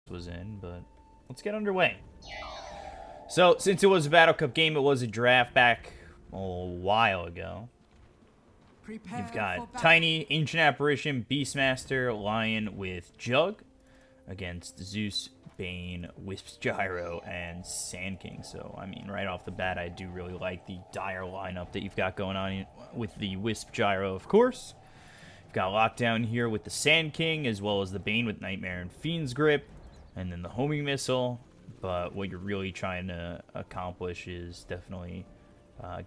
was in, but let's get underway. So, since it was a Battle Cup game, it was a draft back a while ago. You've got Tiny, Ancient Apparition, Beastmaster, Lion with Jug against Zeus, Bane, Wisp Gyro, and Sand King. So, I mean, right off the bat, I do really like the dire lineup that you've got going on with the Wisp Gyro, of course. You've got Lockdown here with the Sand King, as well as the Bane with Nightmare and Fiend's Grip, and then the Homing Missile. But what you're really trying to accomplish is definitely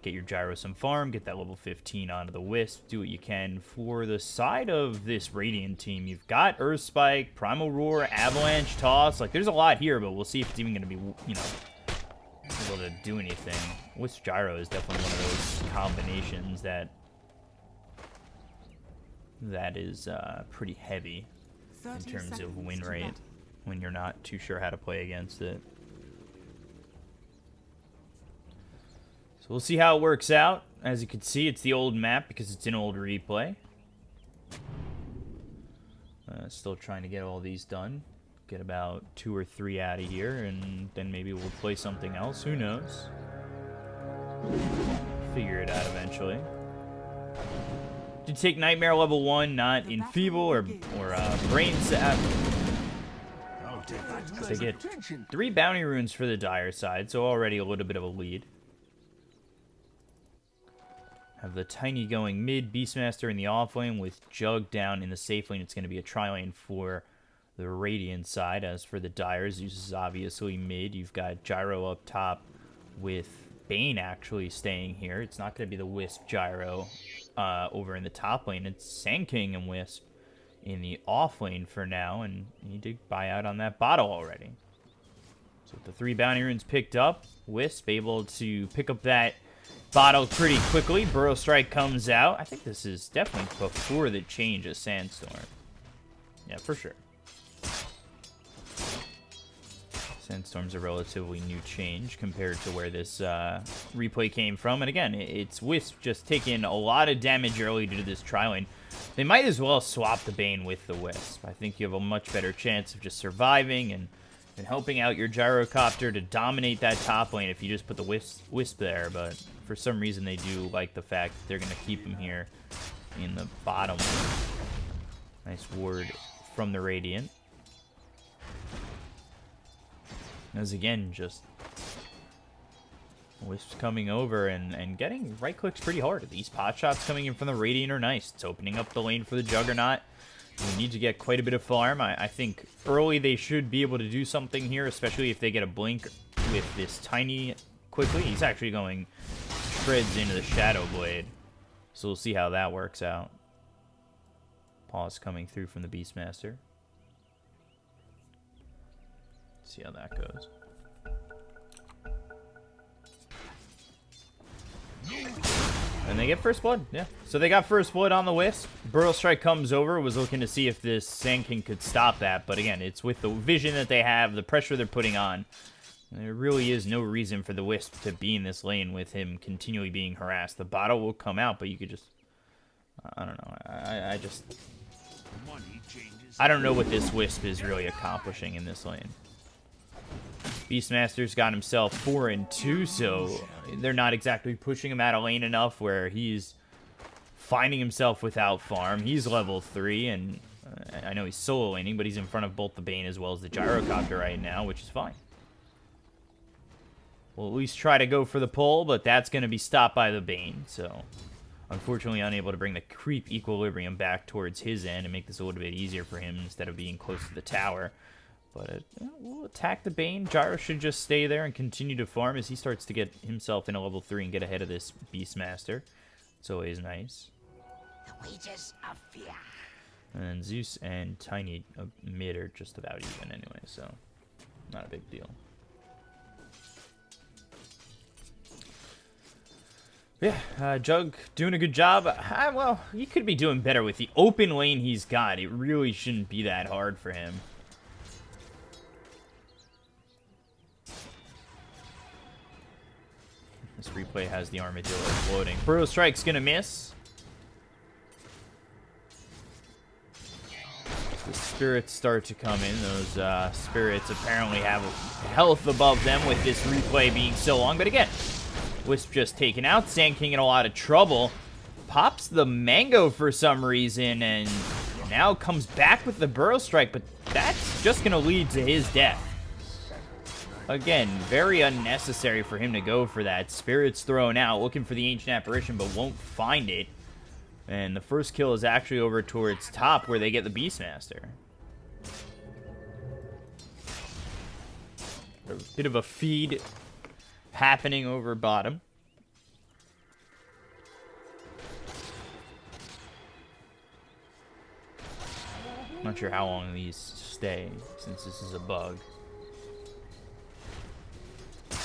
get your Gyro some farm, get that level 15 onto the Wisp, do what you can. For the side of this Radiant team, you've got Earth Spike, Primal Roar, Avalanche, Toss. Like, there's a lot here, but we'll see if it's even going to be, you know, able to do anything. Wisp Gyro is definitely one of those combinations that is pretty heavy in terms of win rate when you're not too sure how to play against it. So we'll see how it works out. As you can see, it's the old map because it's an old replay. Still trying to get all these done. Get about 2 or 3 out of here, and then maybe we'll play something else. Who knows? Figure it out eventually. Did take Nightmare level 1, not Enfeeble or Brain Sap. They get 3 bounty runes for the dire side, so already a little bit of a lead. Have the Tiny going mid, Beastmaster in the off lane with Jug down in the safe lane. It's going to be a tri-lane for the Radiant side. As for the dire, Zeus is obviously mid. You've got Gyro up top with Bane actually staying here. It's not going to be the Wisp Gyro over in the top lane. It's Sand King and Wisp in the off lane for now, and he did buy out on that bottle already. So with the 3 bounty runes picked up, Wisp able to pick up that bottle pretty quickly. Burrow Strike comes out. I think this is definitely before the change of Sandstorm. Yeah, for sure. Sandstorm's a relatively new change compared to where this replay came from. And again, it's Wisp just taking a lot of damage early due to this tri-lane. They might as well swap the Bane with the Wisp. I think you have a much better chance of just surviving and helping out your Gyrocopter to dominate that top lane if you just put the Wisp there. But for some reason, they do like the fact that they're going to keep him here in the bottom lane. Nice ward from the Radiant. As again, just Wisp's coming over and getting right clicks pretty hard. These pot shots coming in from the Radiant are nice. It's opening up the lane for the Juggernaut. We need to get quite a bit of farm. I think early they should be able to do something here, especially if they get a blink with this Tiny quickly. He's actually going shreds into the Shadow Blade. So we'll see how that works out. Pause coming through from the Beastmaster. See how that goes. And they get first blood, yeah. So they got first blood on the Wisp. Burrow Strike comes over, was looking to see if this Sand King could stop that. But again, it's with the vision that they have, the pressure they're putting on. There really is no reason for the Wisp to be in this lane with him continually being harassed. The bottle will come out, but you could just... I don't know. I don't know what this Wisp is really accomplishing in this lane. Beastmaster's got himself 4 and 2, so they're not exactly pushing him out of lane enough where he's finding himself without farm. He's level 3, and I know he's solo laning, but he's in front of both the Bane as well as the Gyrocopter right now, which is fine. We'll at least try to go for the pull, but that's going to be stopped by the Bane, so unfortunately unable to bring the creep equilibrium back towards his end and make this a little bit easier for him instead of being close to the tower. But we'll attack the Bane. Gyro should just stay there and continue to farm as he starts to get himself in a level 3 and get ahead of this Beastmaster. It's always nice. The wages of fear. And Zeus and Tiny mid are just about even anyway, so not a big deal. Yeah, Jug doing a good job. Well, he could be doing better with the open lane he's got. It really shouldn't be that hard for him. This replay has the Armadillo floating. Burrow Strike's gonna miss. The spirits start to come in. Those spirits apparently have health above them with this replay being so long. But again, Wisp just taken out. Sand King in a lot of trouble. Pops the mango for some reason and now comes back with the Burrow Strike, but that's just going to lead to his death. Again, very unnecessary for him to go for that. Spirit's thrown out, looking for the Ancient Apparition, but won't find it. And the first kill is actually over towards top, where they get the Beastmaster. A bit of a feed happening over bottom. Not sure how long these stay, since this is a bug. I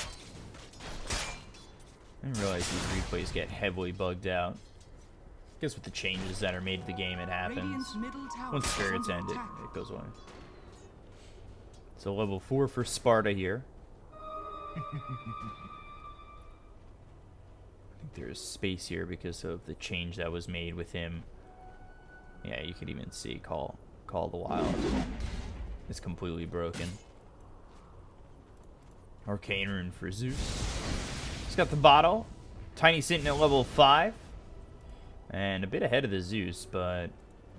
didn't realize these replays get heavily bugged out. I guess with the changes that are made to the game, it happens. Once spirits end, it goes away. So level 4 for Sparta here. I think there's space here because of the change that was made with him. Yeah, you could even see Call the Wild. It's completely broken. Arcane Rune for Zeus. He's got the bottle. Tiny sitting at level 5. And a bit ahead of the Zeus, but,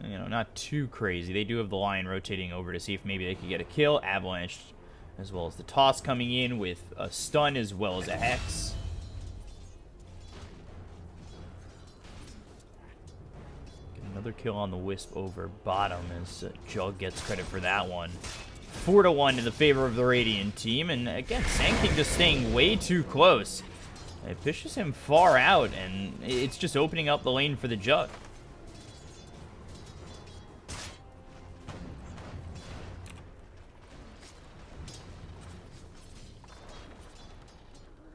you know, not too crazy. They do have the Lion rotating over to see if maybe they could get a kill. Avalanche, as well as the Toss coming in with a stun as well as a Hex. Get another kill on the Wisp over bottom as Jug gets credit for that one. 4-1 in the favor of the Radiant team. And again, Sand King just staying way too close. It pushes him far out, and it's just opening up the lane for the Jug.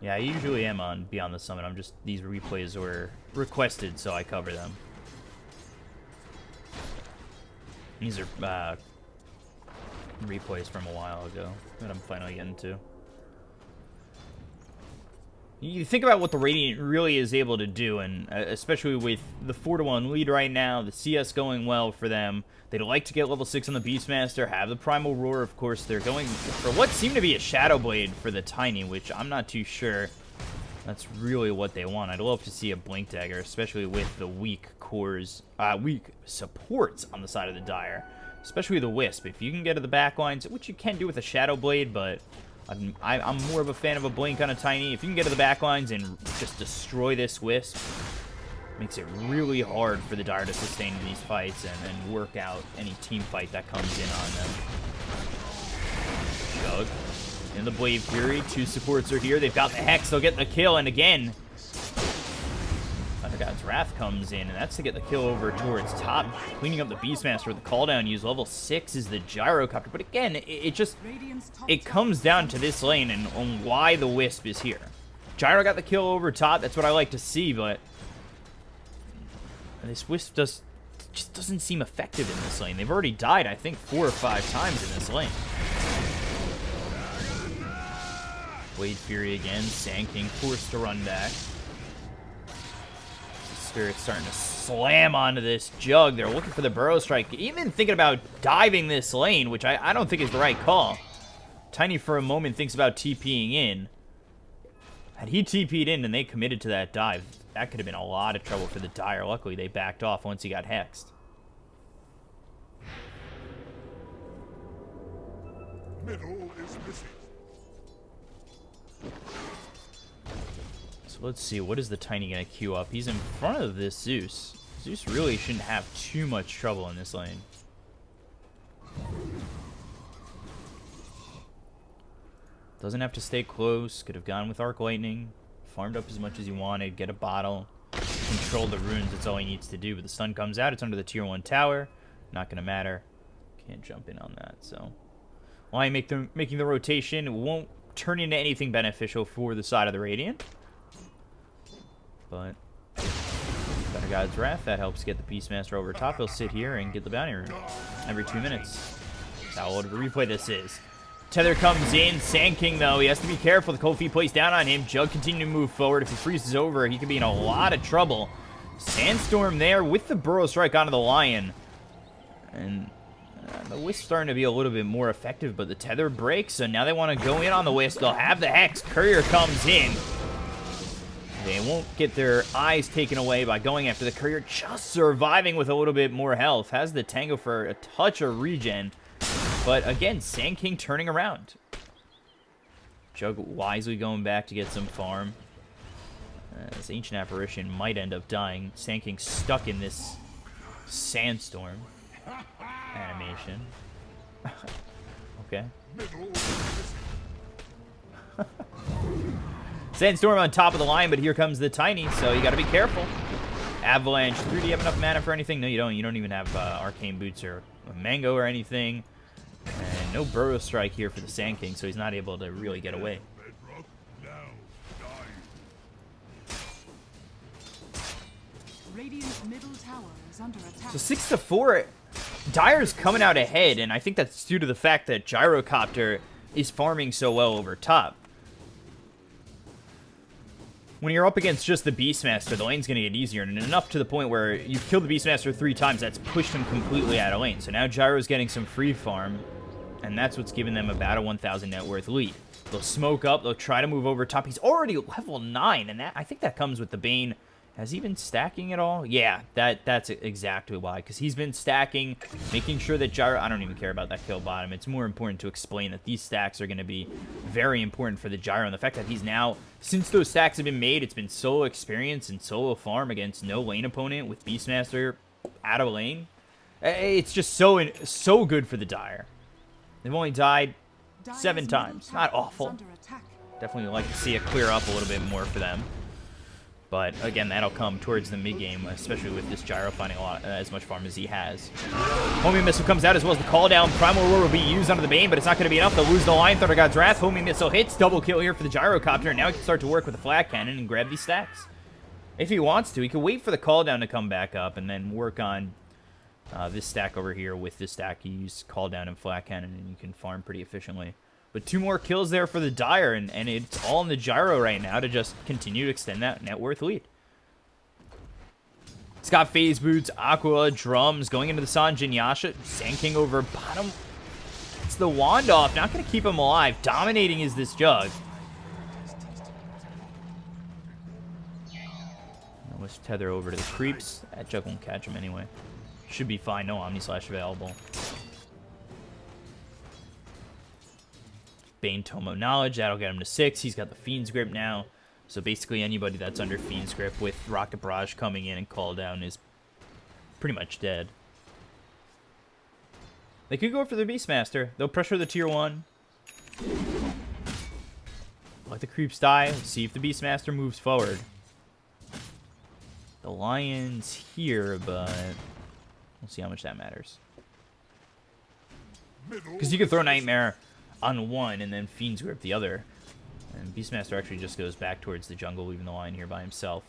Yeah, I usually am on Beyond the Summit. I'm just, these replays were requested, so I cover them. These are replays from a while ago that I'm finally getting to. You think about what the Radiant really is able to do, and especially with the 4-1 lead right now, the CS going well for them. They'd like to get level 6 on the Beastmaster, have the Primal Roar, of course. They're going for what seemed to be a Shadow Blade for the Tiny, which I'm not too sure that's really what they want. I'd love to see a Blink Dagger, especially with the weak weak supports on the side of the Dire. Especially the Wisp. If you can get to the backlines, which you can do with a Shadow Blade, but I'm more of a fan of a Blink on a Tiny. If you can get to the backlines and just destroy this Wisp, makes it really hard for the Dire to sustain these fights and work out any team fight that comes in on them. Jug in the Blade Fury. 2 supports are here. They've got the Hex. They'll get the kill. And again, Thunder God's Wrath comes in, and that's to get the kill over towards top. Cleaning up the Beastmaster with the cooldown use. Level 6 is the Gyrocopter. But again, it comes down to this lane and on why the Wisp is here. Gyro got the kill over top. That's what I like to see, but this Wisp just doesn't seem effective in this lane. They've already died, I think, 4 or 5 times in this lane. Blade Fury again. Sand King forced to run back. Spirit's starting to slam onto this Jug. They're looking for the Burrow Strike. Even thinking about diving this lane, which I don't think is the right call. Tiny for a moment thinks about TPing in. Had he TP'd in and they committed to that dive, that could have been a lot of trouble for the Dire. Luckily, they backed off once he got hexed. Middle is missing. So let's see, what is the Tiny going to queue up? He's in front of this Zeus. Zeus really shouldn't have too much trouble in this lane. Doesn't have to stay close. Could have gone with Arc Lightning. Farmed up as much as he wanted. Get a bottle. Control the runes. That's all he needs to do. But the stun comes out. It's under the tier 1 tower. Not going to matter. Can't jump in on that. So while making the rotation, it won't turn into anything beneficial for the side of the Radiant. But Thunder God's Wrath, that helps get the Beastmaster over top. He'll sit here and get the bounty rune every 2 minutes. That's how old of a replay this is. Tether comes in. Sand King, though, he has to be careful. The cold feet placed down on him. Jug continuing to move forward. If he freezes over, he could be in a lot of trouble. Sandstorm there with the Burrow Strike onto the Lion. And The Wisp starting to be a little bit more effective, but the tether breaks, so now they want to go in on the Wisp. They'll have the Hex. Courier comes in. They won't get their eyes taken away by going after the Courier. Just surviving with a little bit more health. Has the Tango for a touch of regen. But again, Sand King turning around. Jug wisely going back to get some farm. This Ancient Apparition might end up dying. Sand King stuck in this sandstorm animation. Okay. Sandstorm on top of the line, but here comes the Tiny, so you gotta be careful. Avalanche 3, do you have enough mana for anything? No, you don't. You don't even have Arcane Boots or a Mango or anything. And no Burrow Strike here for the Sand King, so he's not able to really get away. So 6-4, Dire's coming out ahead, and I think that's due to the fact that Gyrocopter is farming so well over top. When you're up against just the Beastmaster, the lane's going to get easier, and enough to the point where you've killed the Beastmaster 3 times, that's pushed him completely out of lane. So now Gyro's getting some free farm, and that's what's giving them about a 1,000 net worth lead. They'll smoke up, they'll try to move over top. He's already level 9, and I think that comes with the Bane. Has he been stacking at all? Yeah, that's exactly why. Because he's been stacking, making sure that Gyro... I don't even care about that kill bottom. It's more important to explain that these stacks are going to be very important for the Gyro. And the fact that he's now... Since those stacks have been made, it's been solo experience and solo farm against no lane opponent with Beastmaster out of lane. It's just so good for the Dire. They've only died 7 times. Not awful. Definitely like to see it clear up a little bit more for them. But again, that'll come towards the mid game, especially with this Gyro finding as much farm as he has. Homing Missile comes out as well as the call down. Primal Roar will be used onto the Bane, but it's not going to be enough. They'll lose the line. Thunder God's Wrath. Homing Missile hits. Double kill here for the Gyrocopter. And now he can start to work with the Flat Cannon and grab these stacks. If he wants to, he can wait for the call down to come back up and then work on this stack over here with this stack. You use call down and Flat Cannon and you can farm pretty efficiently. But 2 more kills there for the Dire, and it's all in the Gyro right now to just continue to extend that net worth lead. It's got Phase Boots, Aqua, Drums, going into the Sanjin Yasha. Sand King over bottom. It's the wand off, not going to keep him alive. Dominating is this Jug. Now let's tether over to the creeps. That Jug won't catch him anyway. Should be fine, no Omni Slash available. Bane Tomo Knowledge, that'll get him to 6. He's got the Fiend's Grip now. So basically anybody that's under Fiend's Grip with Rocket Barrage coming in and call down is pretty much dead. They could go for the Beastmaster. They'll pressure the tier 1. Let the creeps die. Let's see if the Beastmaster moves forward. The Lion's here, but we'll see how much that matters. Because you can throw Nightmare on one and then Fiend's Grip the other. And Beastmaster actually just goes back towards the jungle, leaving the Lion here by himself.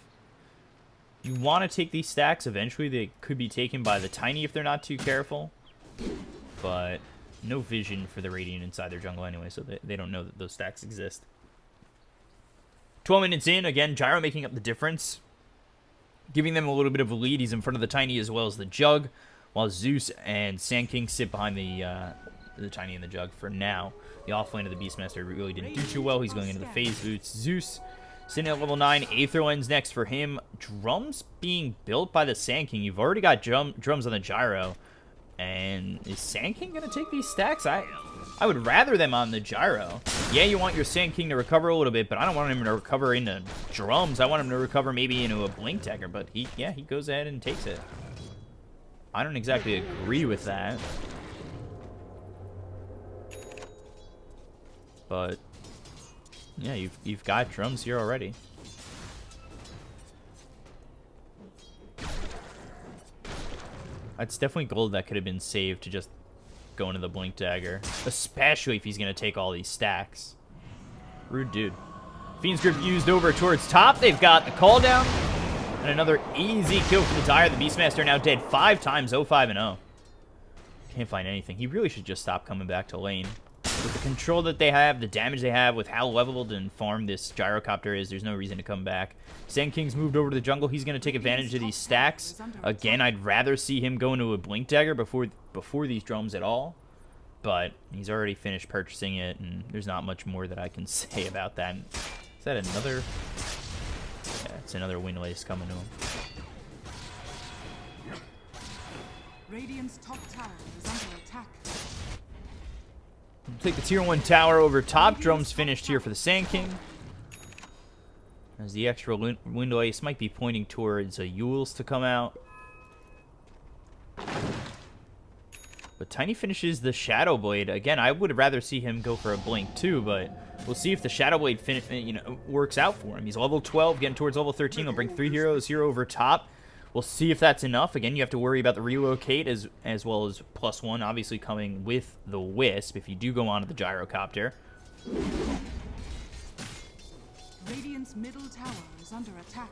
You want to take these stacks. Eventually they could be taken by the Tiny if they're not too careful. But no vision for the Radiant inside their jungle anyway, so they don't know that those stacks exist. 12 minutes in, again, Gyro making up the difference. Giving them a little bit of a lead. He's in front of the Tiny as well as the Jug, while Zeus and Sand King sit behind the Tiny and the Jug for now. The offlane of the Beastmaster really didn't do too well. He's going into the Phase Boots. Zeus sitting at level 9. Aether Lens next for him. Drums being built by the Sand King. You've already got drums on the Gyro. And is Sand King going to take these stacks? I would rather them on the Gyro. Yeah, you want your Sand King to recover a little bit, but I don't want him to recover into drums. I want him to recover maybe into a Blink Dagger, but he goes ahead and takes it. I don't exactly agree with that. But yeah, you've got drums here already. That's definitely gold that could have been saved to just go into the Blink Dagger, especially if he's gonna take all these stacks. Rude dude. Fiend's Grip used over towards top. They've got the call down and another easy kill for the Dire. The Beastmaster now dead 5 times, 0-5-0. Can't find anything. He really should just stop coming back to lane. With the control that they have, the damage they have, with how leveled and farmed this gyrocopter is, there's no reason to come back. Sand King's moved over to the jungle. He's going to take advantage of these stacks. Again, I'd rather see him go into a Blink Dagger before these drums at all. But he's already finished purchasing it, and there's not much more that I can say about that. Is that another? Yeah, it's another Windlace coming to him. Radiant's top tower is under attack. Take the tier 1 tower over top. Drums finished here for the Sand King. As the extra Windlace might be pointing towards Yules to come out. But Tiny finishes the Shadow Blade. Again, I would rather see him go for a Blink too, but we'll see if the Shadow Blade works out for him. He's level 12, getting towards level 13. He'll bring 3 heroes here over top. We'll see if that's enough. Again, you have to worry about the relocate as well as +1, obviously coming with the Wisp if you do go onto the gyrocopter. Radiant's middle tower is under attack.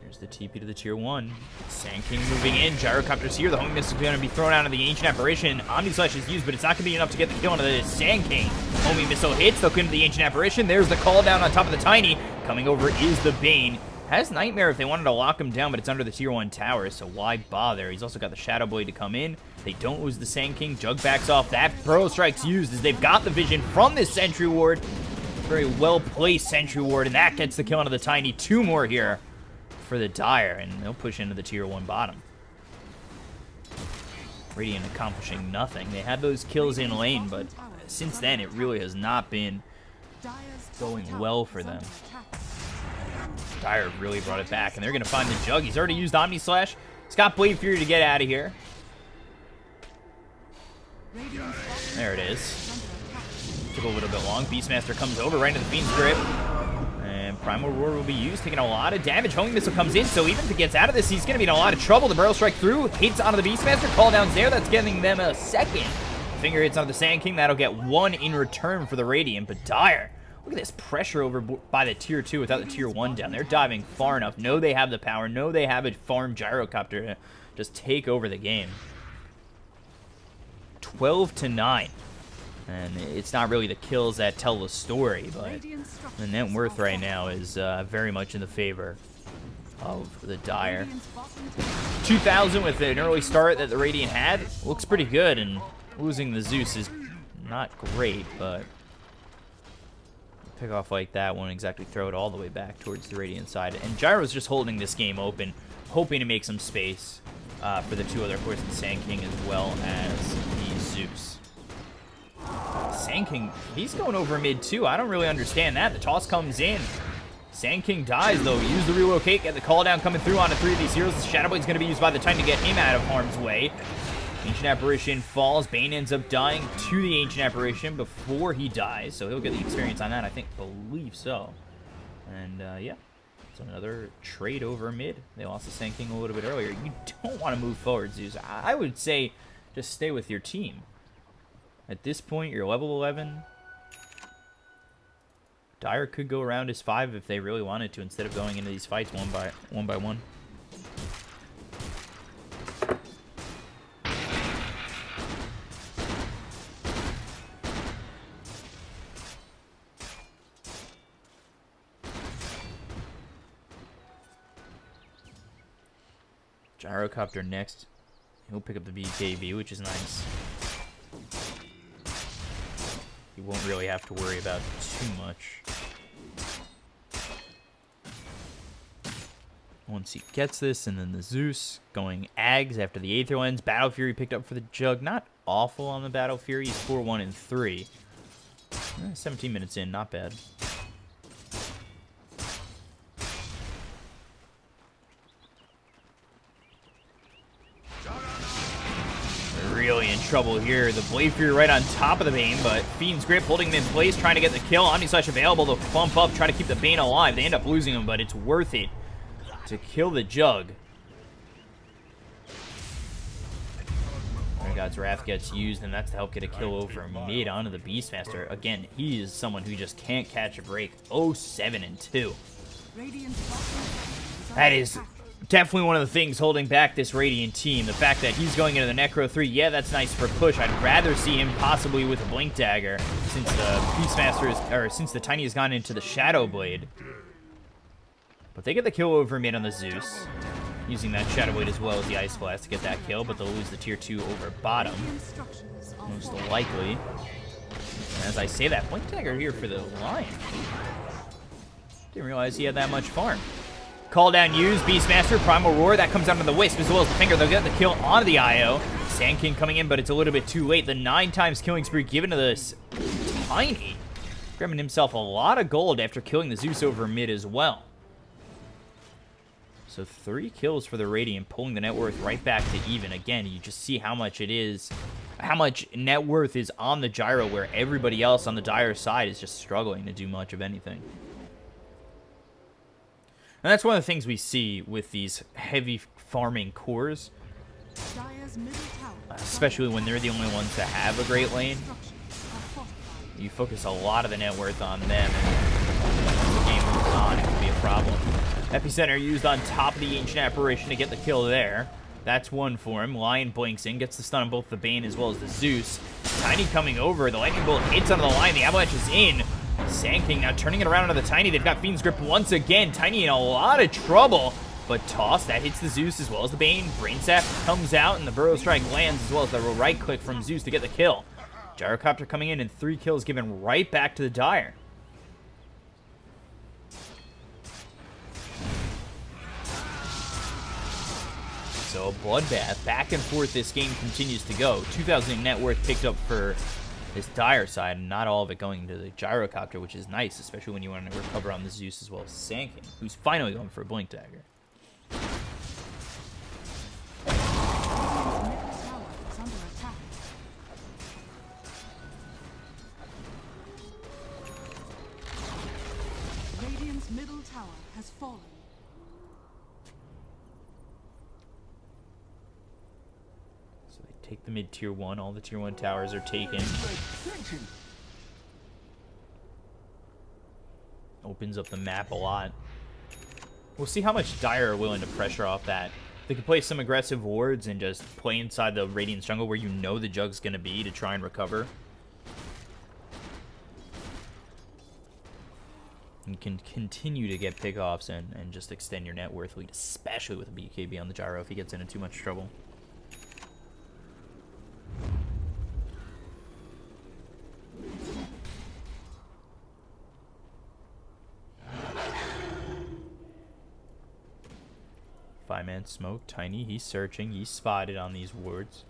There's the TP to the tier 1. Sand King moving in. Gyrocopter's here. The homing missile is going to be thrown out of the Ancient Apparition. Omni Slash is used, but it's not going to be enough to get the kill onto the Sand King. Homing missile hits. They'll come into the Ancient Apparition. There's the call down on top of the Tiny. Coming over is the Bane. Has Nightmare if they wanted to lock him down, but it's under the tier 1 tower, so why bother? He's also got the Shadow Blade to come in. They don't lose the Sand King. Jug backs off. That Burrow Strike's used as they've got the vision from this Sentry Ward. Very well-placed Sentry Ward, and that gets the kill onto the Tiny. 2 more here for the Dire, and they'll push into the tier 1 bottom. Radiant accomplishing nothing. They had those kills in lane, but since then, it really has not been going well for them. Dire really brought it back, and they're going to find the Jug. He's already used Omni Slash. He's got Blade Fury to get out of here. There it is. Took a little bit long. Beastmaster comes over right into the Fiend's Grip. And Primal Roar will be used, taking a lot of damage. Homing Missile comes in, so even if he gets out of this, he's going to be in a lot of trouble. The Barrel Strike through, hits onto the Beastmaster. Call down's there. That's getting them a second. Finger hits onto the Sand King. That'll get 1 in return for the Radiant. But Dire, look at this pressure over by the tier 2 without the tier 1 down. They're diving far enough. Know they have the power. Know they have a farm gyrocopter to just take over the game. 12-9. And it's not really the kills that tell the story, but the net worth right now is very much in the favor of the Dire. 2,000 with an early start that the Radiant had. Looks pretty good, and losing the Zeus is not great, but pick off like that won't exactly throw it all the way back towards the Radiant side. And Gyro's just holding this game open, hoping to make some space for the 2 other, of course, the Sand King as well as the Zeus. Sand King, he's going over mid too. I don't really understand that. The toss comes in. Sand King dies though. Use the relocate, get the call down coming through onto 3 of these heroes. The Shadow Blade's going to be used by the time to get him out of harm's way. Ancient Apparition falls. Bane ends up dying to the Ancient Apparition before he dies, so he'll get the experience on that, I believe so. And yeah, so another trade over mid. They lost the Sand King a little bit earlier. You don't want to move forward, Zeus. I would say just stay with your team. At this point, you're level 11. Dire could go around as 5 if they really wanted to, instead of going into these fights one by one. Gyrocopter next. He'll pick up the BKB, which is nice. You won't really have to worry about too much. Once he gets this, and then the Zeus going Ags after the Aether Lens. Battle Fury picked up for the Jug. Not awful on the Battle Fury. He's 4-1 and 3. 17 minutes in, not bad. Really in trouble here. The Blade Fury right on top of the Bane, but Fiend's Grip holding him in place, trying to get the kill. Omni Slash available to bump up, try to keep the Bane alive. They end up losing him, but it's worth it to kill the Jug. God's Wrath gets used, and that's to help get a kill over mid onto the Beastmaster. Again, he is someone who just can't catch a break. 0-7 and 2. That is definitely one of the things holding back this Radiant team. The fact that he's going into the Necro 3, yeah, that's nice for push. I'd rather see him possibly with a Blink Dagger since the Beastmaster is, or since the Tiny has gone into the Shadow Blade. But they get the kill over mid on the Zeus, using that Shadow Blade as well as the Ice Blast to get that kill, but they'll lose the tier 2 over bottom, most likely. And as I say that, Blink Dagger here for the Lion. Didn't realize he had that much farm. Call down used, Beastmaster, Primal Roar, that comes down to the Wisp as well as the Finger. They'll get the kill onto the IO. Sand King coming in, but it's a little bit too late. The 9 times killing spree given to this Tiny. Grabbing himself a lot of gold after killing the Zeus over mid as well. So 3 kills for the Radiant, pulling the net worth right back to even. Again, you just see how much it is, how much net worth is on the Gyro, where everybody else on the Dire side is just struggling to do much of anything. And that's one of the things we see with these heavy farming cores, especially when they're the only ones that have a great lane. You focus a lot of the net worth on them, and as the game moves on, it can be a problem. Epicenter used on top of the Ancient Apparition to get the kill there. That's one for him. Lion blinks in, gets the stun on both the Bane as well as the Zeus. Tiny coming over. The Lightning Bolt hits onto the line. The Avalanche is in. Sand King now turning it around onto the Tiny. They've got Fiend's Grip once again. Tiny in a lot of trouble. But Toss, that hits the Zeus as well as the Bane. Brain Sap comes out, and the Burrow Strike lands as well as the right click from Zeus to get the kill. Gyrocopter coming in, and 3 kills given right back to the Dire. So a bloodbath, back and forth this game continues to go. 2,000 net worth picked up for this Dire side, and not all of it going to the Gyrocopter, which is nice, especially when you want to recover on the Zeus as well as Sand King, who's finally going for a Blink Dagger. Radiant's middle tower has fallen. Take the mid tier 1. All the tier 1 towers are taken. Opens up the map a lot. We'll see how much Dire are willing to pressure off that. They could play some aggressive wards and just play inside the Radiant jungle where you know the Jug's going to be to try and recover. You can continue to get pickoffs and just extend your net worth lead, especially with a BKB on the Gyro if he gets into too much trouble. Five-man smoke, Tiny, he's searching, he's spotted on these wards.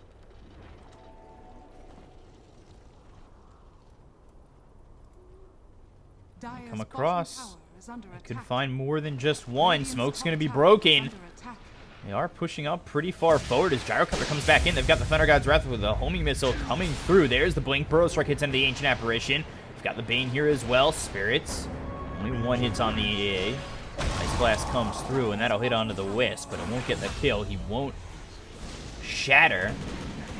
Come across. I could find more than just one. Smoke's going to be broken. They are pushing up pretty far forward as Gyrocopter comes back in. They've got the Thunder God's Wrath with a homing missile coming through. There's the Blink. Burrow Strike hits into the Ancient Apparition. We've got the Bane here as well. Spirits. Only 1 hits on the EA. Ice Blast comes through, and that'll hit onto the Wisp, but it won't get the kill. He won't shatter.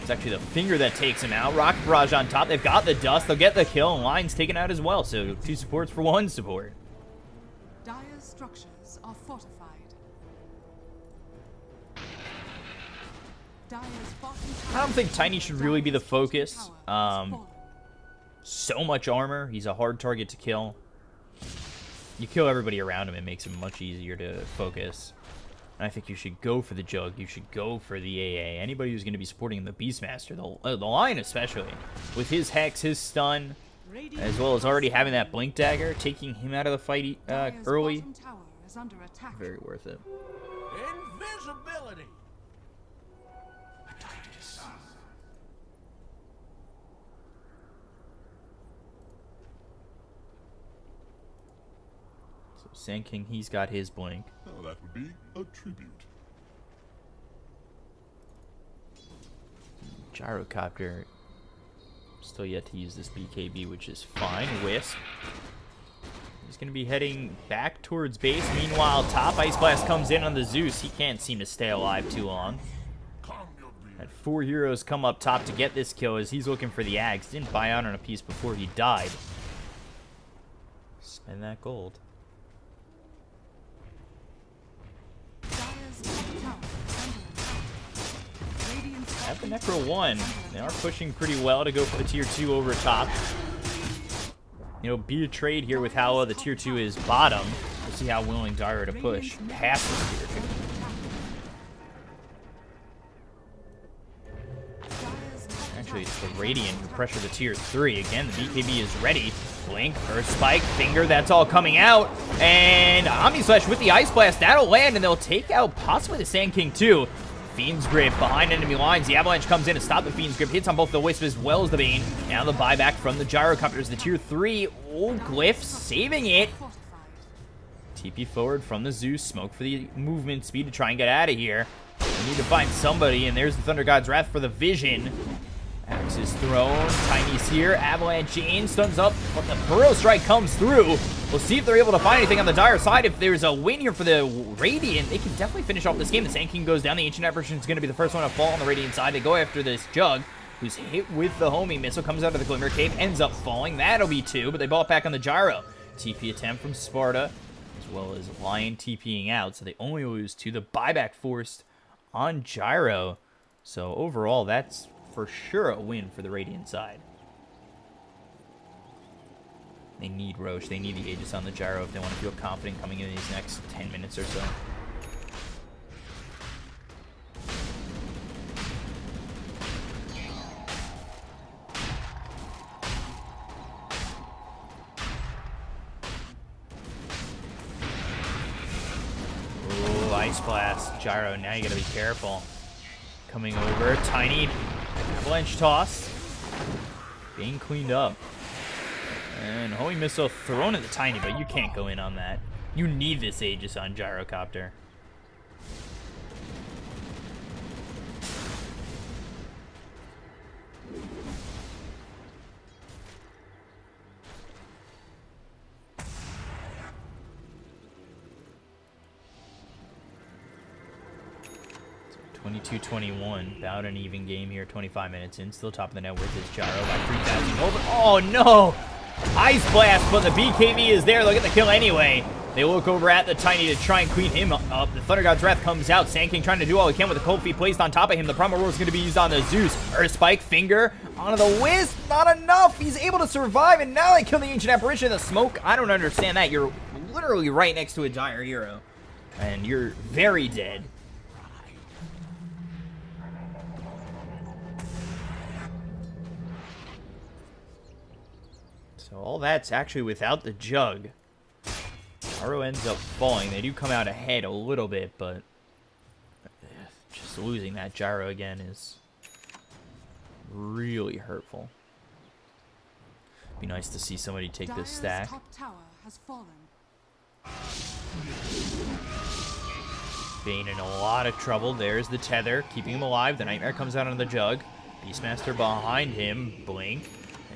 It's actually the Finger that takes him out. Rocket Barrage on top. They've got the Dust. They'll get the kill, and Line's taken out as well. So 2 supports for 1 support. Dire's structures are fortified. I don't think Tiny should really be the focus. So much armor. He's a hard target to kill. You kill everybody around him, it makes him much easier to focus. And I think you should go for the Jug. You should go for the AA. Anybody who's going to be supporting the Beastmaster, the Lion especially, with his Hex, his stun, as well as already having that Blink Dagger, taking him out of the fight early. Very worth it. Invisibility. Sand King, he's got his Blink. Oh, that would be a tribute. Gyrocopter still yet to use this BKB, which is fine. Wisp. He's going to be heading back towards base. Meanwhile, top Ice Blast comes in on the Zeus. He can't seem to stay alive too long. Had 4 heroes come up top to get this kill as he's looking for the Ags. Didn't buy out on a piece before he died. Spend that gold. At the Necro 1, they are pushing pretty well to go for the tier 2 over top. You know, be a trade here with how the tier 2 is bottom. We'll see how willing Dire to push past the tier 2. Actually, it's the Radiant who pressure the tier 3. Again, the BKB is ready. Blink, Earth Spike, Finger, that's all coming out. And Omni Slash with the Ice Blast, that'll land, and they'll take out possibly the Sand King too. Fiend's Grip behind enemy lines. The Avalanche comes in to stop the Fiend's Grip. Hits on both the Wisp as well as the Bane. Now the buyback from the Gyrocopters. The tier 3. Oh, Glyph saving it. TP forward from the Zeus. Smoke for the movement speed to try and get out of here. We need to find somebody, and there's the Thunder God's Wrath for the Vision. Axe is thrown. Tiny's here. Avalanche in. Stuns up. But the Burrow Strike comes through. We'll see if they're able to find anything on the Dire side. If there's a win here for the Radiant, they can definitely finish off this game. The Sand King goes down. The Ancient Apparition is going to be the first one to fall on the Radiant side. They go after this Jug, who's hit with the homing missile. Comes out of the Glimmer Cave. Ends up falling. That'll be 2, but they ball it back on the Gyro. TP attempt from Sparta, as well as Lion TPing out. So they only lose 2. The buyback forced on Gyro. So overall, that's for sure a win for the Radiant side. They need Roche. They need the Aegis on the Gyro if they want to feel confident coming in these next 10 minutes or so. Ooh, Ice Blast. Gyro, now you gotta be careful. Coming over. Tiny. Avalanche toss. Being cleaned up. And homing missile thrown at the Tiny, but you can't go in on that. You need this Aegis on Gyrocopter. So 22-21, about an even game here. 25 minutes in, still top of the net with his Gyro by 3,000 over. Oh no! Ice Blast, but the BKB is there. They'll get the kill anyway. They look over at the Tiny to try and clean him up. The Thunder God's Wrath comes out. Sand King trying to do all he can with the Cold Feet placed on top of him. The Primal Roar is going to be used on the Zeus. Earth Spike, Finger, onto the Wisp. Not enough. He's able to survive, and now they kill the Ancient Apparition. The Smoke, I don't understand that. You're literally right next to a Dire hero, and you're very dead. So all that's actually without the Jug. Aro ends up falling. They do come out ahead a little bit, but just losing that Gyro again is really hurtful. Be nice to see somebody take this stack. Top tower has fallen. Bane in a lot of trouble. There's the tether, keeping him alive. The Nightmare comes out on the Jug. Beastmaster behind him. Blink.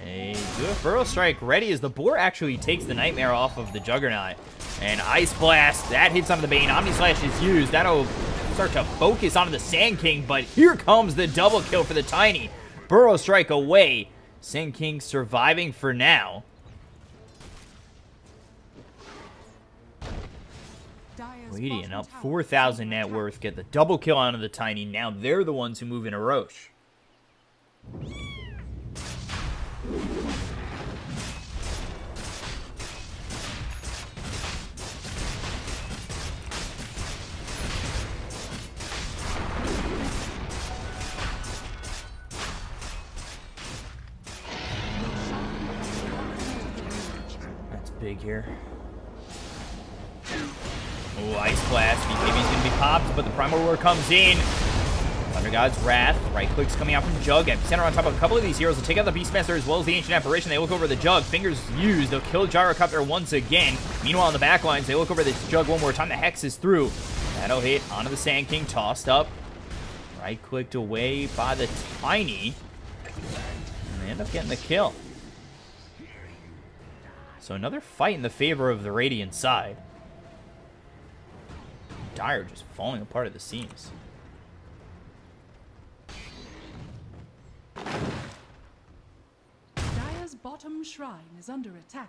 A good Burrow Strike ready as the Boar actually takes the Nightmare off of the Juggernaut. And Ice Blast, that hits onto the Bane. Omni Slash is used. That'll start to focus onto the Sand King, but here comes the double kill for the Tiny. Burrow Strike away. Sand King surviving for now. Radiant up 4,000 net worth. Get the double kill onto the Tiny. Now they're the ones who move into Roche. That's big here. Oh, Ice Blast. BKB's gonna be popped, but the Primal Roar comes in. Thunder God's Wrath. Right click's coming out from Jug. Epicenter on top of a couple of these heroes. They'll take out the Beastmaster as well as the Ancient Apparition. They look over the Jug. Fingers used. They'll kill Gyrocopter once again. Meanwhile, on the back lines, they look over this Jug one more time. The Hex is through. That'll hit onto the Sand King. Tossed up. Right clicked away by the Tiny. And they end up getting the kill. So another fight in the favor of the Radiant side. Dire just falling apart at the seams. Dire's bottom shrine is under attack.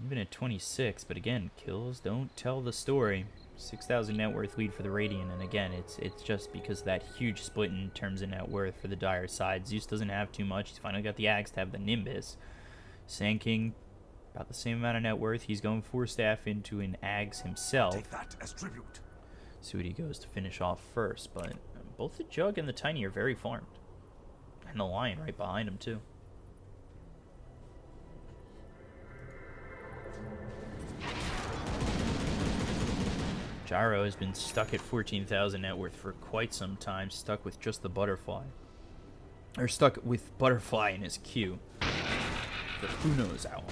Even at 26, but again, kills don't tell the story. 6,000 net worth lead for the Radiant, and again, it's just because of that huge split in terms of net worth for the Dire side. Zeus doesn't have too much. He's finally got the Axe to have the Nimbus. Sand King, about the same amount of net worth. He's going 4 staff into an Axe himself. Take that as tribute. See what he goes to finish off first, but both the Jug and the Tiny are very farmed. And the Lion right behind him, too. Gyro has been stuck at 14,000 net worth for quite some time, stuck with just the Butterfly. Or stuck with Butterfly in his queue. For who knows how long.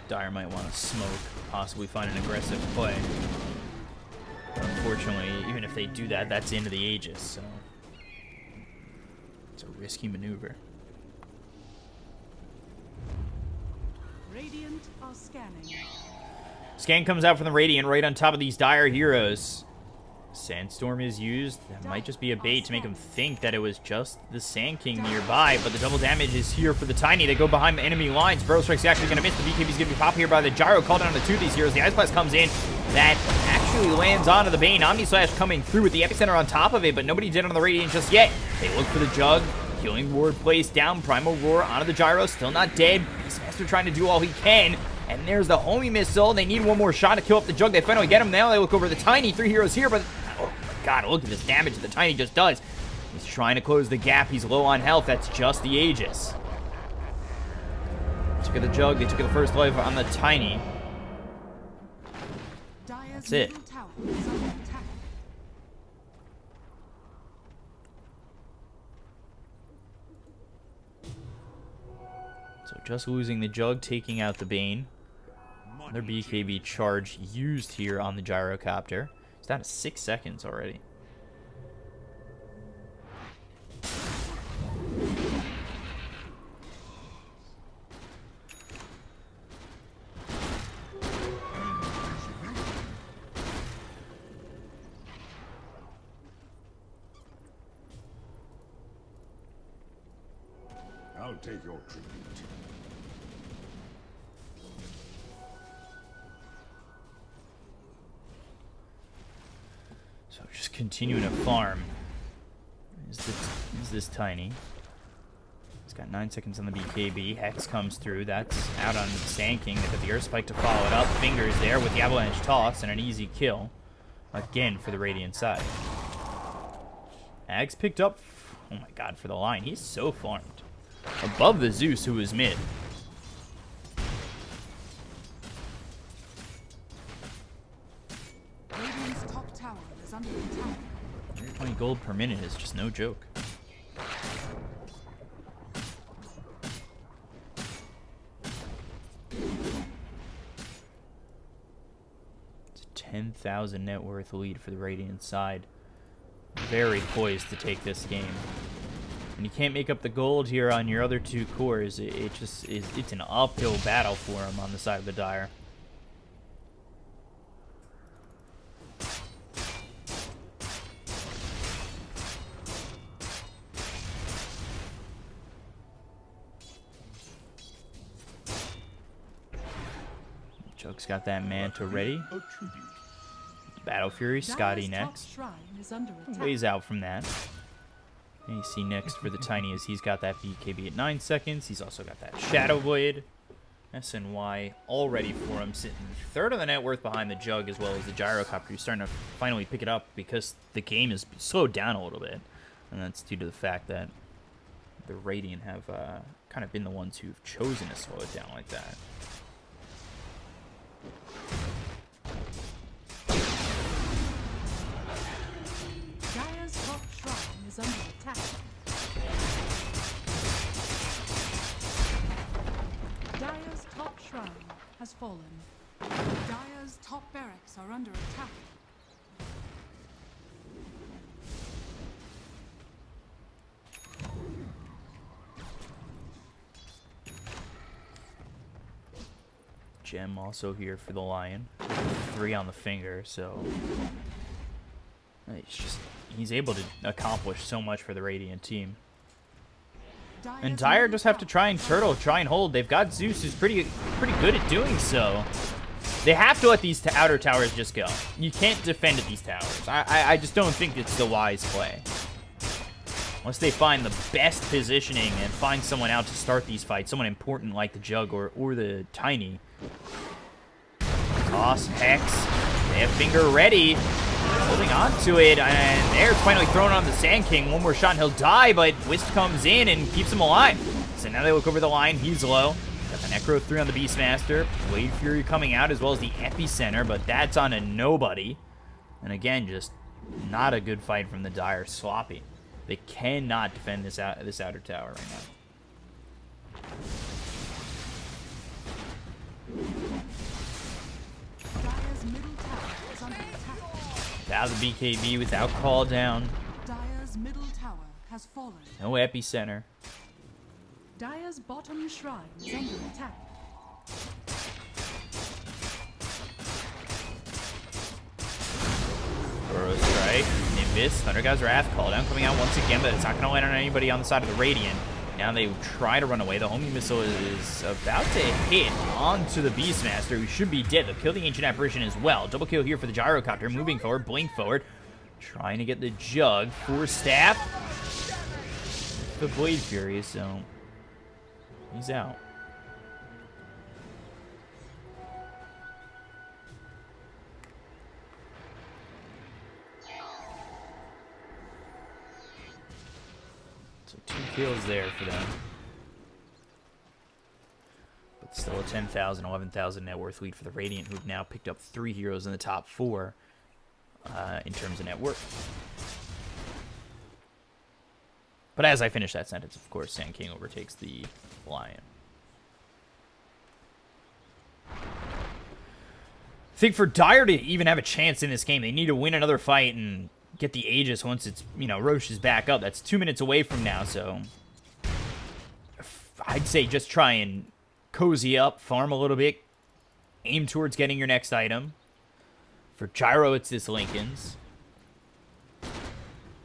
Dire might want to smoke, possibly find an aggressive play. But unfortunately, even if they do that, that's the end of the Aegis, so it's a risky maneuver. Radiant are scanning. Scan comes out from the Radiant right on top of these Dire heroes. Sandstorm is used. That might just be a bait to make him think that it was just the Sand King nearby, but the double damage is here for the Tiny. They go behind the enemy lines. Burrow Strike's actually going to miss. The BKB's going to be popped here by the Gyro. Called down on the 2 of these heroes. The Ice Blast comes in. That actually lands onto the Bane. Omni Slash coming through with the Epicenter on top of it, but nobody did on the Radiant just yet. They look for the Jug. Healing Ward placed down. Primal Roar onto the Gyro. Still not dead. Beastmaster trying to do all he can. And there's the homie missile. They need one more shot to kill up the Jug. They finally get him. Now they look over the Tiny. 3 heroes here, but oh my god, look at this damage that the Tiny just does. He's trying to close the gap. He's low on health. That's just the Aegis. They took the Jug. They took the first life on the Tiny. That's it. So just losing the Jug, taking out the Bane. Another BKB charge used here on the Gyrocopter. It's down to 6 seconds already. I'll take your tribute. So just continuing to farm. Is this Tiny? He's got 9 seconds on the BKB. Hex comes through. That's out on the Sand King. They got the Earth Spike to follow it up. Fingers there with the Avalanche Toss and an easy kill. Again for the Radiant side. Ags picked up. Oh my god, for the line. He's so farmed. Above the Zeus, who is mid. Radiant's top tower is under attack. 20 gold per minute is just no joke. It's a 10,000 net worth lead for the Radiant side. Very poised to take this game. And you can't make up the gold here on your other 2 cores. It just is, it's an uphill battle for him on the side of the Dire. Jug's got that Manta ready. Battle Fury, Scotty next. Ways out from that. And you see next for the Tiny is he's got that BKB at 9 seconds. He's also got that Shadow Blade. SNY all ready for him, sitting 3rd on the net worth behind the Jug as well as the Gyrocopter, who's starting to finally pick it up because the game is slowed down a little bit. And that's due to the fact that the Radiant have kind of been the ones who've chosen to slow it down like that. Gaia's top shrine is under attack. Dire's top shrine has fallen. Dire's top barracks are under attack. gem also here for the Lion. 3 on the finger, so he's able to accomplish so much for the Radiant team. And Dire just have to try and turtle, try and hold. They've got Zeus, who's pretty good at doing so. They have to let these outer towers just go. You can't defend at these towers. I just don't think it's the wise play. Unless they find the best positioning and find someone out to start these fights. Someone important like the Jug or the Tiny. Toss, Hex. They have Finger ready. Holding on to it. And they're finally throwing on the Sand King. One more shot and he'll die, but Wisp comes in and keeps him alive. So now they look over the line. He's low. Got the Necro 3 on the Beastmaster. Blade Fury coming out as well as the Epicenter, but that's on a nobody. And again, just not a good fight from the Dire. Sloppy. They cannot defend this outer tower right now. Dire's middle tower is under attack. Without the BKB, without call down. Dire's middle tower has fallen. No Epicenter. Dire's bottom shrine is under attack. Burrow Strike, Nimbus, Thunder God's Wrath, call down coming out once again, but it's not going to land on anybody on the side of the Radiant. Now they try to run away. The homing missile is about to hit onto the Beastmaster, who should be dead. They'll kill the Ancient Apparition as well. Double kill here for the Gyrocopter, moving forward, blink forward, trying to get the Jug for Staff. The Blade Fury, so he's out. So 2 kills there for them. But still a 10,000, 11,000 net worth lead for the Radiant, who've now picked up 3 heroes in the top 4 in terms of net worth. But as I finish that sentence, of course, Sand King overtakes the Lion. I think for Dire to even have a chance in this game, they need to win another fight and get the Aegis once it's, Roche is back up. That's 2 minutes away from now, so I'd say just try and cozy up, farm a little bit, aim towards getting your next item. For Gyro, it's this Linken's.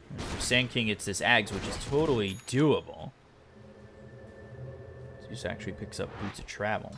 And for Sand King, it's this Ags, which is totally doable. Zeus actually picks up Boots of Travel.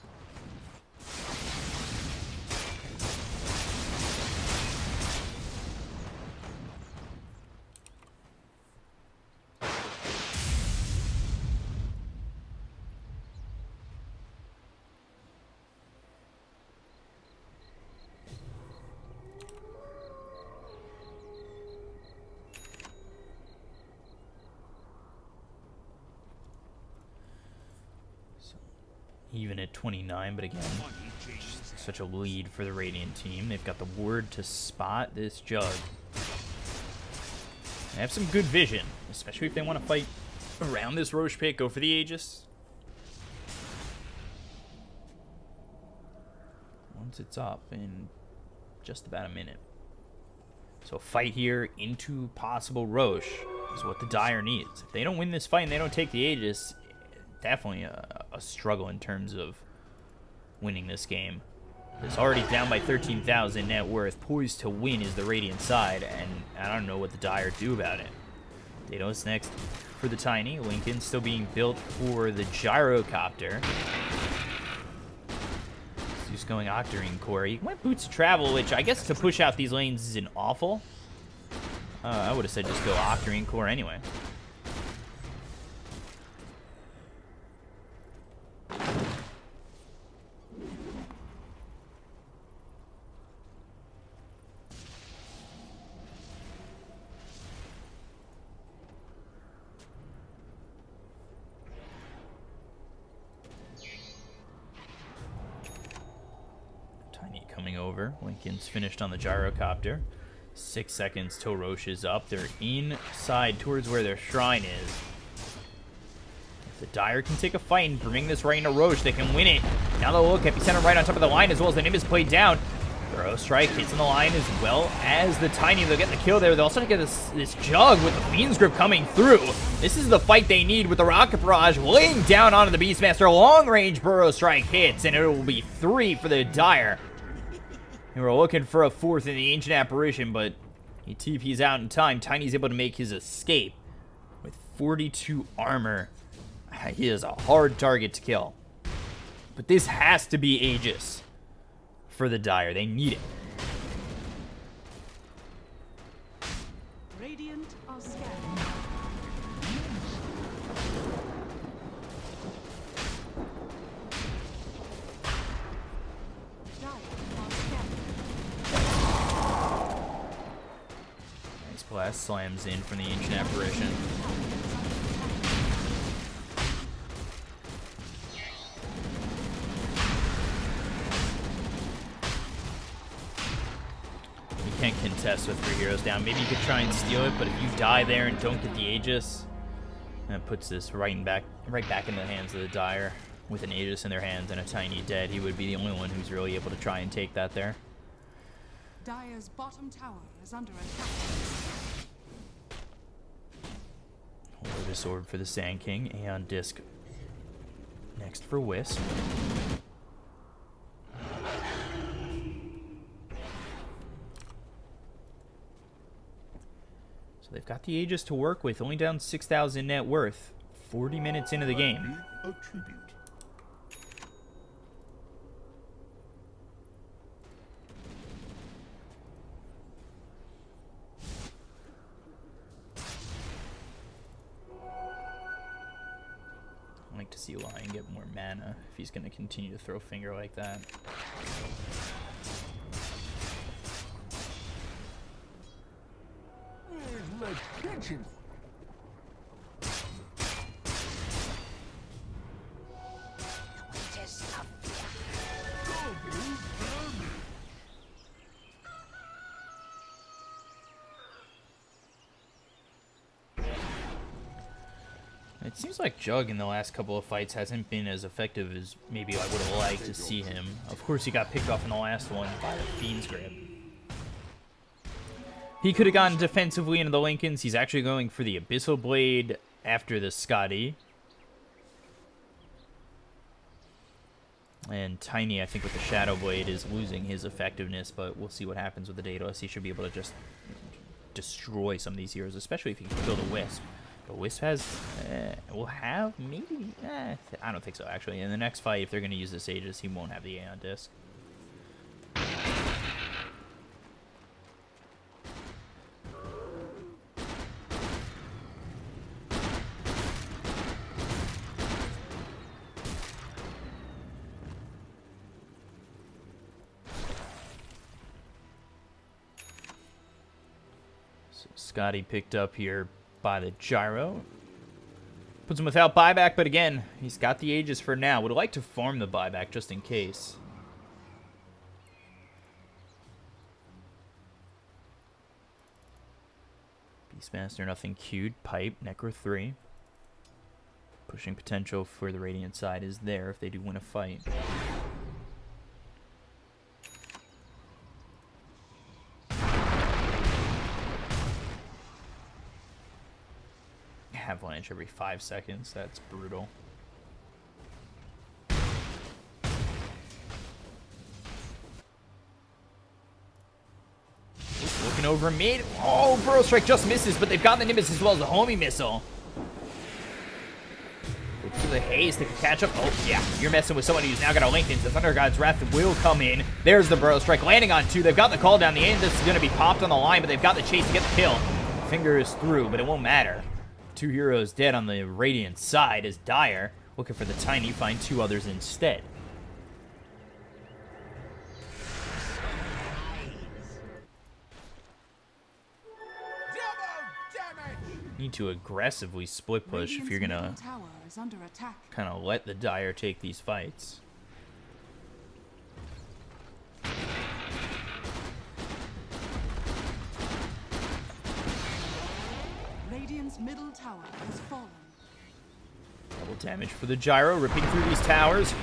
Even at 29, but again, such a lead for the Radiant team. They've got the word to spot this Jug. They have some good vision, especially if they want to fight around this Roche pit, go for the Aegis. Once it's up in just about a minute. So a fight here into possible Roche is what the Dire needs. If they don't win this fight and they don't take the Aegis, definitely a struggle in terms of winning this game. It's already down by 13,000 net worth. Poised to win is the Radiant side, and I don't know what the Dire do about it. Daedalus next for the Tiny. Lincoln still being built for the Gyrocopter. Zeus going Octarine Core. He went Boots of Travel, which I guess to push out these lanes isn't awful. I would have said just go Octarine Core anyway. Over. Lincoln's finished on the Gyrocopter. 6 seconds till Roche is up. They're inside towards where their shrine is. If the Dire can take a fight and bring this right into Roche, they can win it. Now they'll look Epicenter right on top of the line as well as the Nimbus played down. Burrow strike hits on the line as well as the Tiny. They'll get the kill there. They'll also get this Jug with the Fiend's Grip coming through. This is the fight they need with the Rocket Barrage laying down onto the Beastmaster. Long-range Burrow strike hits, and it will be 3 for the Dire. And we're looking for a 4th in the Ancient Apparition, but he TP's out in time. Tiny's able to make his escape with 42 armor. He is a hard target to kill. But this has to be Aegis for the Dire. They need it. Radiant are scared. Dire are scared. Nice blast slams in from the Ancient Apparition. Can't contest with 3 heroes down. Maybe you could try and steal it, but if you die there and don't get the Aegis, that puts this right back into the hands of the Dire. With an Aegis in their hands and a Tiny dead, he would be the only one who's really able to try and take that there. Dire's bottom tower is under attack. Hold this orb for the Sand King. Aeon Disc next for Wisp. They've got the Aegis to work with, only down 6,000 net worth. 40 minutes into the game. A tribute. I'd like to see Lion get more mana if he's going to continue to throw finger like that. Attention. It seems like Jug in the last couple of fights hasn't been as effective as maybe I would have liked to see him. Of course, he got picked off in the last one by the Fiend's Grip. He could have gone defensively into the Lincolns. He's actually going for the Abyssal Blade after the Scotty. And Tiny, I think, with the Shadow Blade is losing his effectiveness, but we'll see what happens with the Daedalus. He should be able to just destroy some of these heroes, especially if he can kill the Wisp. But Wisp has, will have, maybe, I don't think so, actually. In the next fight, if they're going to use this Aegis, he won't have the Aeon Disc. Scotty picked up here by the Gyro. Puts him without buyback, but again, he's got the Aegis for now. Would like to farm the buyback just in case. Beastmaster, nothing queued. Pipe, Necro 3. Pushing potential for the Radiant side is there if they do win a fight. Avalanche every 5 seconds. That's brutal. Looking over mid. Oh, Burrow Strike just misses, but they've got the Nimbus as well as the homing missile. To the haste, they can catch up. Oh, yeah. You're messing with someone who's now got a Lincoln. The Thunder God's Wrath will come in. There's the Burrow Strike landing on 2. They've got the call down the end. This is going to be popped on the line, but they've got the chase to get the kill. Finger is through, but it won't matter. 2 heroes dead on the Radiant side as Dire, looking for the Tiny, find 2 others instead. Need to aggressively split push if you're gonna kind of let the Dire take these fights. Radiant's middle tower has fallen. Double damage for the Gyro, ripping through these towers.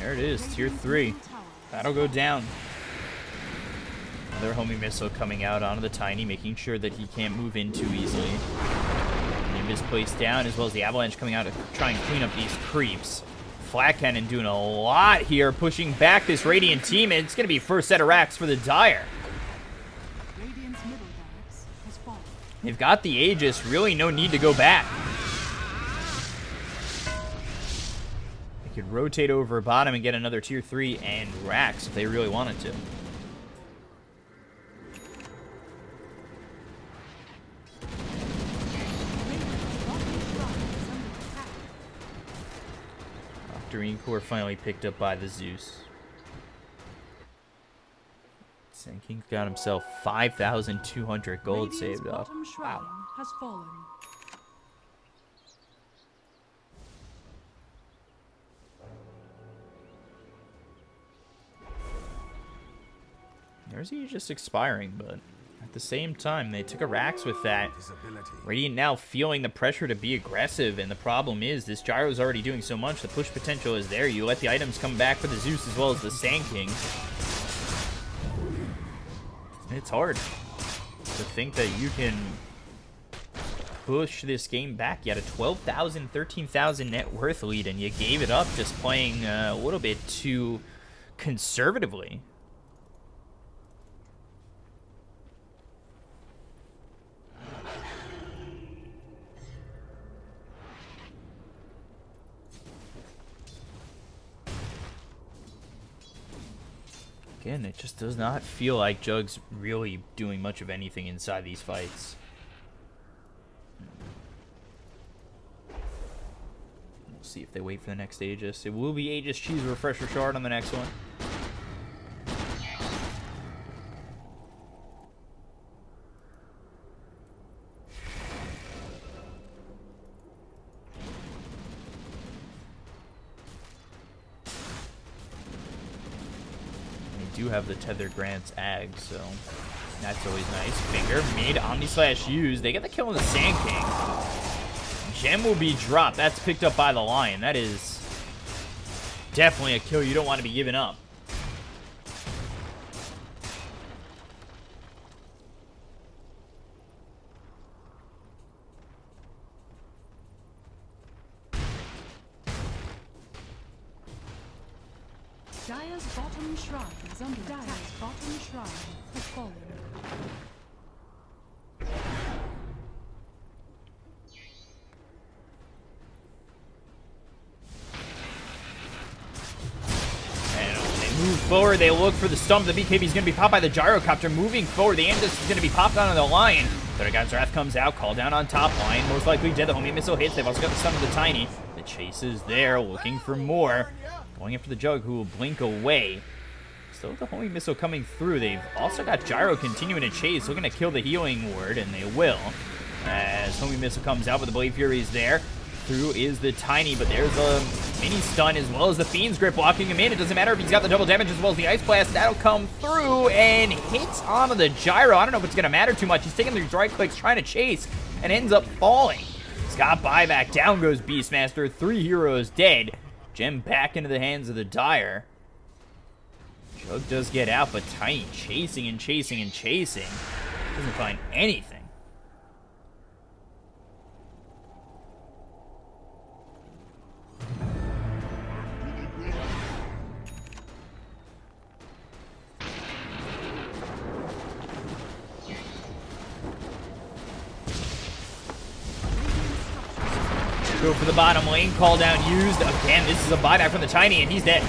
There it is, tier 3. That'll go down. Another homing missile coming out onto the Tiny, making sure that he can't move in too easily. Nimbus placed down, as well as the Avalanche coming out to try and clean up these creeps. Flat Cannon doing a lot here, pushing back this Radiant team, and it's going to be first set of racks for the Dire. Radiant's middle barracks has fallen. They've got the Aegis, really no need to go back. They could rotate over bottom and get another tier 3 and racks if they really wanted to. Octarine Core finally picked up by the Zeus. Sand King's got himself 5,200 gold Radiant's saved up. bottom shrine has fallen. There's he just expiring, but at the same time, they took a Rax with that. Radiant now feeling the pressure to be aggressive, and the problem is this Gyro's already doing so much. The push potential is there. You let the items come back for the Zeus as well as the Sand King. It's hard to think that you can push this game back. You had a 12,000, 13,000 net worth lead, and you gave it up just playing a little bit too conservatively. Again, it just does not feel like Jug's really doing much of anything inside these fights. We'll see if they wait for the next Aegis. It will be Aegis Cheese Refresher Shard on the next one. Do have the Tether Grant's Ag, so that's always nice. Finger mid, Omni Slash used. They get the kill on the Sand King. Gem will be dropped. That's picked up by the Lion. That is definitely a kill you don't want to be giving up. Dire's bottom shrine is under attack. Dire's bottom shrine has fallen. And they move forward. They look for the stump. The BKB is going to be popped by the Gyrocopter. Moving forward, the Amethyst is going to be popped onto the Lion. Thundergod's Wrath comes out. Call down on top line. Most likely dead. The homing missile hits. They've also got the stun of the Tiny. The chase is there. Looking for more. Going after the Jug, who will blink away. Still the homing missile coming through. They've also got Gyro continuing to chase, looking to kill the healing ward, and they will. As homing missile comes out, but the Blade Fury is there. Through is the Tiny, but there's a mini stun as well as the Fiend's Grip blocking him in. It doesn't matter if he's got the double damage as well as the Ice Blast. That'll come through and hits onto the Gyro. I don't know if it's going to matter too much. He's taking these right clicks, trying to chase, and ends up falling. He's got buyback. Down goes Beastmaster. 3 heroes dead. Gem back into the hands of the Dire. Jug does get out, but Tiny chasing and chasing and chasing. Doesn't find anything. Go for the bottom lane, call down used. Again, this is a buyback from the Tiny, and he's dead.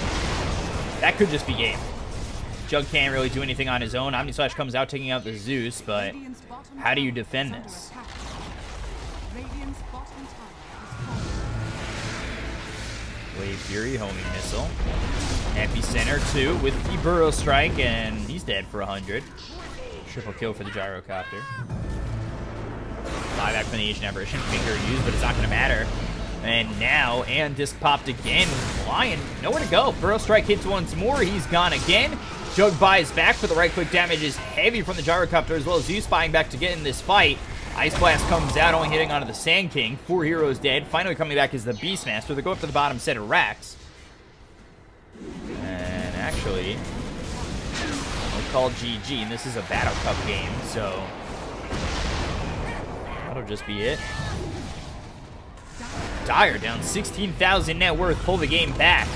That could just be game. Jug can't really do anything on his own. Omni Slash comes out taking out the Zeus, but how do you defend this? Blade Fury, homing missile. Epicenter 2 with the Burrow Strike, and he's dead for 100. Triple kill for the Gyrocopter. Buyback from the Asian Apparition. Finger used, but it's not going to matter. And now, and disc popped again. Lion, nowhere to go. Burrow Strike hits once more. He's gone again. Jug buys back for the right-click damage is heavy from the Gyrocopter, as well as Zeus buying back to get in this fight. Ice Blast comes out, only hitting onto the Sand King. 4 heroes dead. Finally coming back is the Beastmaster. They go up to the bottom set of racks. Actually, we'll call GG, and this is a Battle Cup game, so that'll just be it. Dire down 16,000 net worth, pull the game back.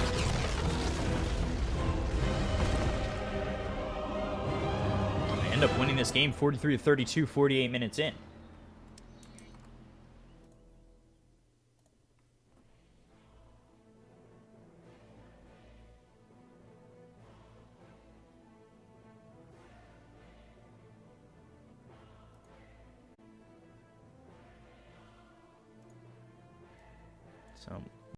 They end up winning this game 43-32, 48 minutes in. So